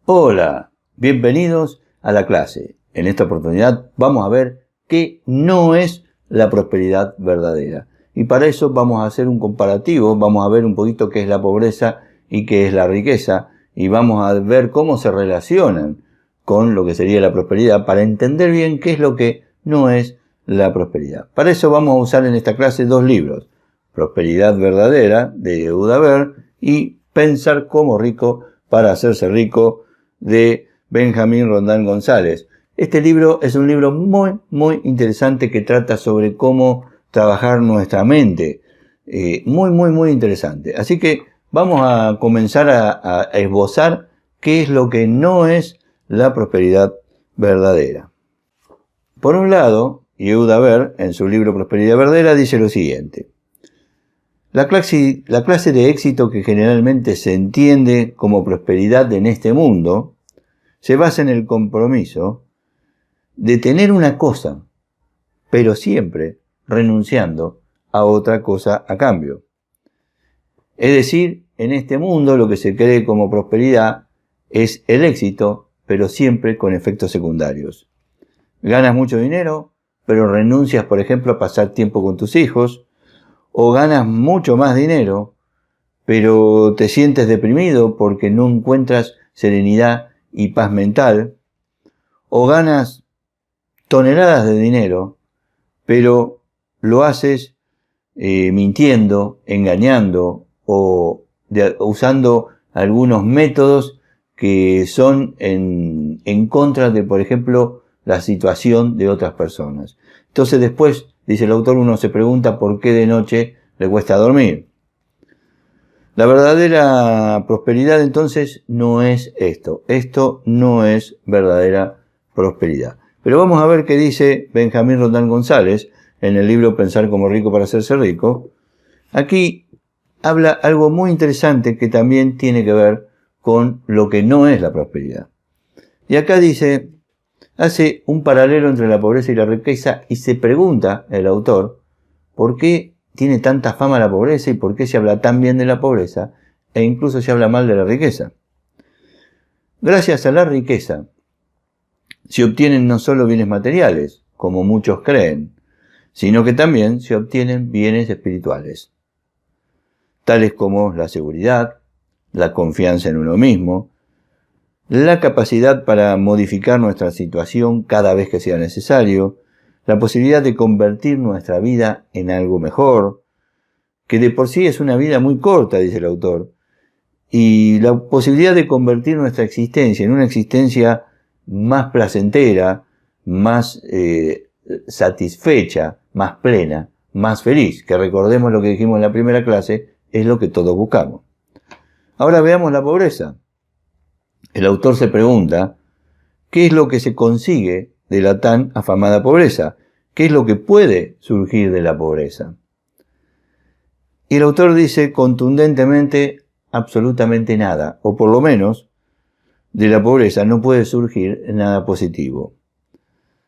Hola, bienvenidos a la clase. En esta oportunidad vamos a ver qué no es la prosperidad verdadera. Y para eso vamos a hacer un comparativo, vamos a ver un poquito qué es la pobreza y qué es la riqueza, y vamos a ver cómo se relacionan con lo que sería la prosperidad para entender bien qué es lo que no es la prosperidad. Para eso vamos a usar en esta clase dos libros, Prosperidad Verdadera, de Yehuda Ver, y Pensar como rico para hacerse rico, de Benjamín Rondán González. Este libro es un libro muy interesante que trata sobre cómo trabajar nuestra mente. Muy interesante. Así que vamos a comenzar a esbozar qué es lo que no es la prosperidad verdadera. Por un lado, Yehuda Ver, en su libro Prosperidad Verdadera, dice lo siguiente. La clase de éxito que generalmente se entiende como prosperidad en este mundo se basa en el compromiso de tener una cosa, pero siempre renunciando a otra cosa a cambio. Es decir, en este mundo lo que se cree como prosperidad es el éxito, pero siempre con efectos secundarios. Ganas mucho dinero, pero renuncias, por ejemplo, a pasar tiempo con tus hijos, o ganas mucho más dinero, pero te sientes deprimido porque no encuentras serenidad y paz mental, o ganas toneladas de dinero, pero lo haces mintiendo, engañando o usando algunos métodos que son en contra de, por ejemplo, la situación de otras personas. Entonces después, dice el autor, uno se pregunta por qué de noche le cuesta dormir. La verdadera prosperidad entonces no es esto. Esto no es verdadera prosperidad. Pero vamos a ver qué dice Benjamín Rondán González en el libro Pensar como rico para hacerse rico. Aquí habla algo muy interesante que también tiene que ver con lo que no es la prosperidad. Y acá dice, hace un paralelo entre la pobreza y la riqueza y se pregunta el autor por qué tiene tanta fama la pobreza y por qué se habla tan bien de la pobreza e incluso se habla mal de la riqueza. Gracias a la riqueza se obtienen no solo bienes materiales, como muchos creen, sino que también se obtienen bienes espirituales, tales como la seguridad, la confianza en uno mismo, la capacidad para modificar nuestra situación cada vez que sea necesario, la posibilidad de convertir nuestra vida en algo mejor, que de por sí es una vida muy corta, dice el autor, y la posibilidad de convertir nuestra existencia en una existencia más placentera, más satisfecha, más plena, más feliz, que recordemos lo que dijimos en la primera clase, es lo que todos buscamos. Ahora veamos la pobreza. El autor se pregunta, ¿qué es lo que se consigue de la tan afamada pobreza? ¿Qué es lo que puede surgir de la pobreza? Y el autor dice contundentemente, absolutamente nada, o por lo menos, de la pobreza no puede surgir nada positivo.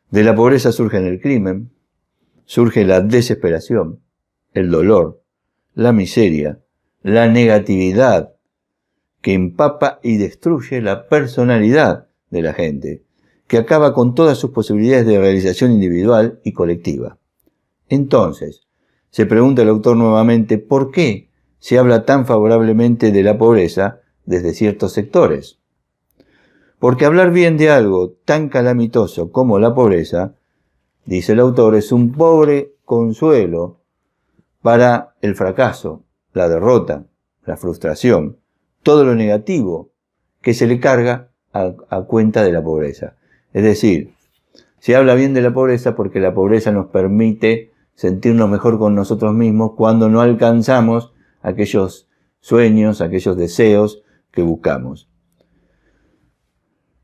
De la pobreza surge el crimen, surge la desesperación, el dolor, la miseria, la negatividad, que empapa y destruye la personalidad de la gente, que acaba con todas sus posibilidades de realización individual y colectiva. Entonces, se pregunta el autor nuevamente, ¿por qué se habla tan favorablemente de la pobreza desde ciertos sectores? Porque hablar bien de algo tan calamitoso como la pobreza, dice el autor, es un pobre consuelo para el fracaso, la derrota, la frustración, todo lo negativo que se le carga a cuenta de la pobreza. Es decir, se habla bien de la pobreza porque la pobreza nos permite sentirnos mejor con nosotros mismos cuando no alcanzamos aquellos sueños, aquellos deseos que buscamos.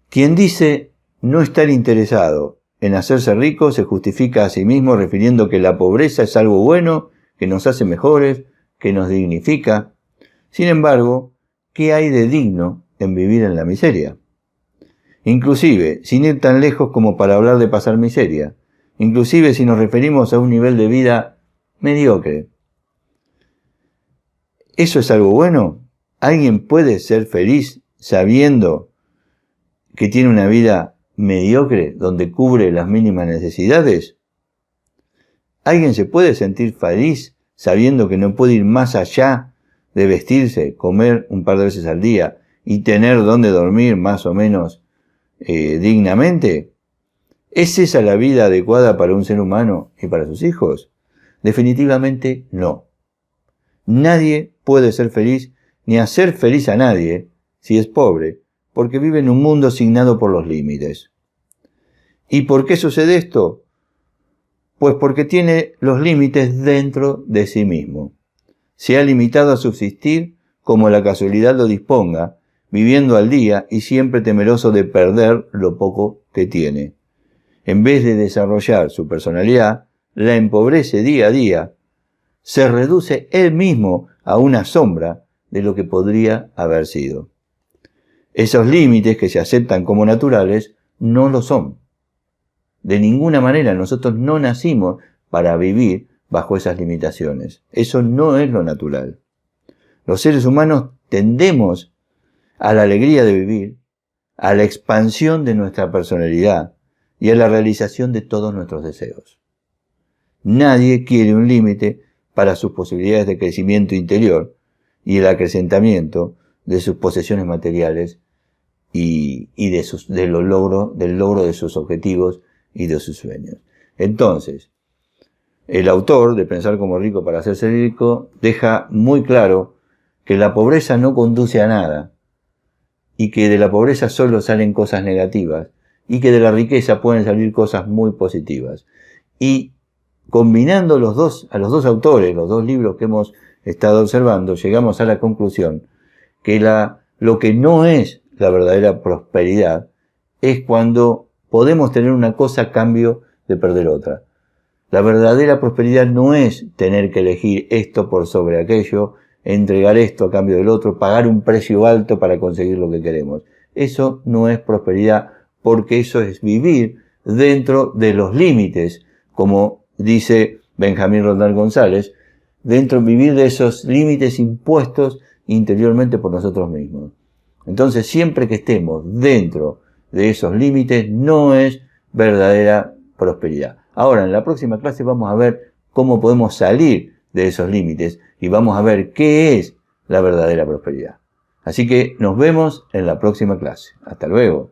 Quien dice no estar interesado en hacerse rico se justifica a sí mismo refiriendo que la pobreza es algo bueno, que nos hace mejores, que nos dignifica. Sin embargo, ¿qué hay de digno en vivir en la miseria? Inclusive, sin ir tan lejos como para hablar de pasar miseria, inclusive si nos referimos a un nivel de vida mediocre. ¿Eso es algo bueno? ¿Alguien puede ser feliz sabiendo que tiene una vida mediocre donde cubre las mínimas necesidades? ¿Alguien se puede sentir feliz sabiendo que no puede ir más allá de vestirse, comer un par de veces al día y tener donde dormir más o menos dignamente? ¿Es esa la vida adecuada para un ser humano y para sus hijos? Definitivamente no. Nadie puede ser feliz ni hacer feliz a nadie si es pobre, porque vive en un mundo signado por los límites. ¿Y por qué sucede esto? Pues porque tiene los límites dentro de sí mismo. Se ha limitado a subsistir como la casualidad lo disponga, viviendo al día y siempre temeroso de perder lo poco que tiene. En vez de desarrollar su personalidad, la empobrece día a día, se reduce él mismo a una sombra de lo que podría haber sido. Esos límites que se aceptan como naturales no lo son. De ninguna manera nosotros no nacimos para vivir bajo esas limitaciones. Eso no es lo natural. Los seres humanos tendemos a la alegría de vivir, a la expansión de nuestra personalidad y a la realización de todos nuestros deseos. Nadie quiere un límite para sus posibilidades de crecimiento interior y el acrecentamiento de sus posesiones materiales y del logro de sus objetivos y de sus sueños. Entonces, el autor de Pensar como rico para hacerse rico deja muy claro que la pobreza no conduce a nada y que de la pobreza solo salen cosas negativas y que de la riqueza pueden salir cosas muy positivas. Y combinando a los dos autores, los dos libros que hemos estado observando, llegamos a la conclusión que lo que no es la verdadera prosperidad es cuando podemos tener una cosa a cambio de perder otra. La verdadera prosperidad no es tener que elegir esto por sobre aquello, entregar esto a cambio del otro, pagar un precio alto para conseguir lo que queremos. Eso no es prosperidad, porque eso es vivir dentro de los límites, como dice Benjamín Roldán González, vivir de esos límites impuestos interiormente por nosotros mismos. Entonces, siempre que estemos dentro de esos límites, no es verdadera prosperidad. Ahora, en la próxima clase vamos a ver cómo podemos salir de esos límites y vamos a ver qué es la verdadera prosperidad. Así que nos vemos en la próxima clase. Hasta luego.